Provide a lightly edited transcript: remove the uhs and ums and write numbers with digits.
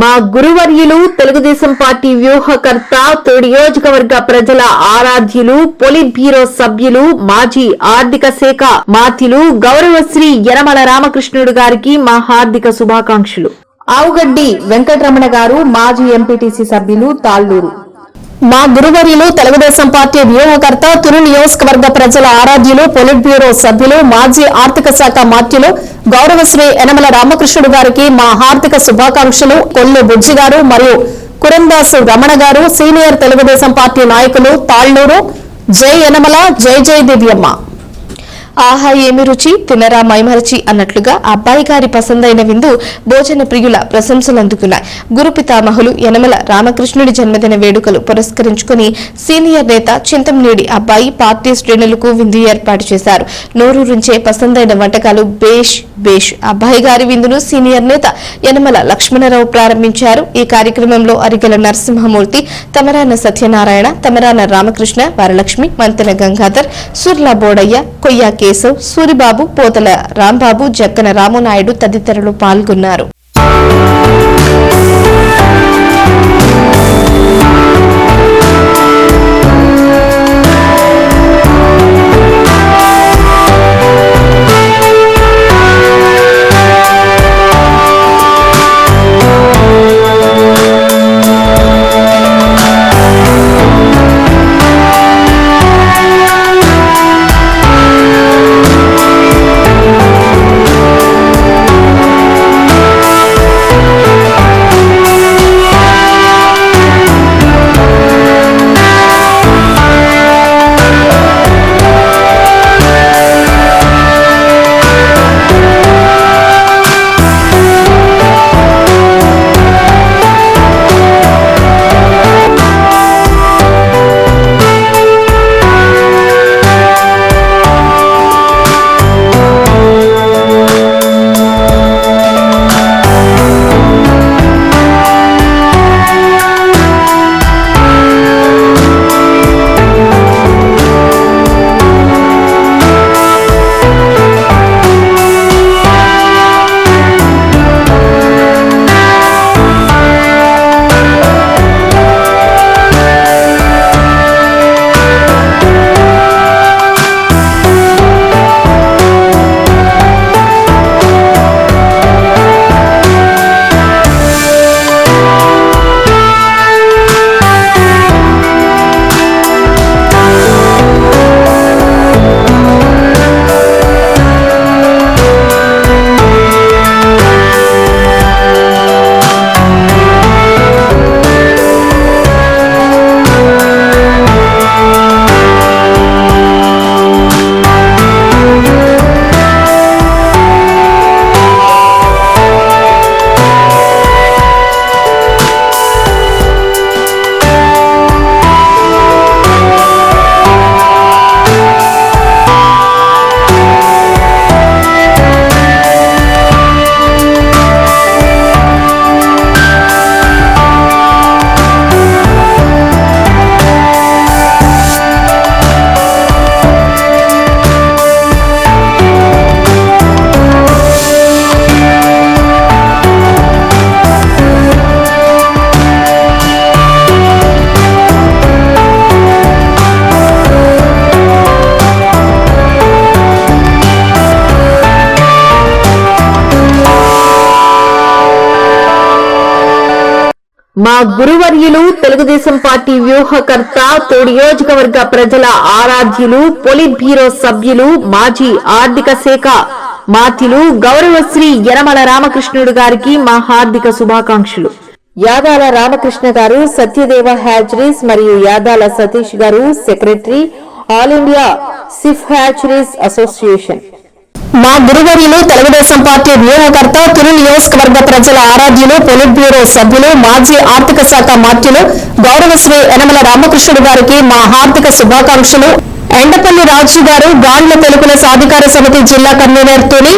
మా గురువర్యులు తెలుగుదేశం పార్టీ వ్యూహకర్త నియోజకవర్గ ప్రజల ఆరాధ్యులు పొలిట్ బ్యూరో సభ్యులు మాజీ ఆర్థిక శాఖ మాత్యులు గౌరవశ్రీ యనమల రామకృష్ణుడు గారికి మా హార్దిక శుభాకాంక్షలు. ఆవుగడ్డి వెంకటరమణ గారు మాజీ ఎంపీటీసీ సభ్యులు తాళ్లూరు. మా గురువర్యులు తెలుగుదేశం పార్టీ వ్యూహకర్త తుని నియోజకవర్గ ప్రజల ఆరాధ్యులు పొలిట్ బ్యూరో సభ్యులు మాజీ ఆర్థిక శాఖ మాత్యులు గౌరవశ్రీ యనమల రామకృష్ణుడు గారికి మా హార్దిక శుభాకాంక్షలు. కొల్లు బుజ్జి గారు మరియు కురందాసు రమణ గారు సీనియర్ తెలుగుదేశం పార్టీ నాయకులు తాళ్లూరు. జై యనమల, జై జై దివ్యమ్మ. ఆహా ఏమి రుచి తినరా మైమరచి అన్నట్లుగా అబ్బాయి గారి పసందైన విందు భోజన ప్రియుల ప్రశంసలు అందుకున్నాయి. గురు పితామహులు యనమల రామకృష్ణుడి జన్మదిన వేడుకలు పురస్కరించుకుని సీనియర్ నేత చింతమనేడి అబ్బాయి పార్టీ శ్రేణులకు విందు ఏర్పాటు చేశారు. నోరూరించే పసందైన వంటకాలు బేష్ బేష్. అబ్బాయి గారి విందును సీనియర్ నేత యనమల లక్ష్మణరావు ప్రారంభించారు. ఈ కార్యక్రమంలో అరిగెల నరసింహమూర్తి, తమరాన సత్యనారాయణ, తమరాన రామకృష్ణ, వరలక్ష్మి, మంతెన గంగాధర్, సుర్ల బోడయ్య, కొయ్య కేశవ్, సూరిబాబు, పోతల రాంబాబు, జక్కన రామునాయుడు తదితరులు పాల్గొన్నారు. మా గురువర్యులు తెలుగుదేశం పార్టీ వ్యూహకర్త నియోజకవర్గ ప్రజల ఆరాధ్యులు పొలిట్ బ్యూరో సభ్యులు మాజీ ఆర్థిక శాఖ మాత్యులు గౌరవశ్రీ యనమల రామకృష్ణుడు గారికి మా హార్దిక శుభాకాంక్షలు. యాదాల రామకృష్ణ గారు సత్యదేవ హ్యాచరీస్ మరియు యాదాల సతీష్ గారు secretary, all India సిఫ్ hatcheries association. మా గురువర్యులు తెలుగుదేశం పార్టీ వ్యూహకర్త తుని నియోజకవర్గ ప్రజల ఆరాధ్యులు పొలిట్ బ్యూరో సభ్యులు మాజీ ఆర్థిక శాఖ మాత్యులు గౌరవశ్రీ యనమల రామకృష్ణుడు గారికి మా హార్దిక శుభాకాంక్షలు. ఎండపల్లి రాజు గారు గాండ్ల తెలుగుల సాధికార సమితి జిల్లా కన్వీనర్ తుని.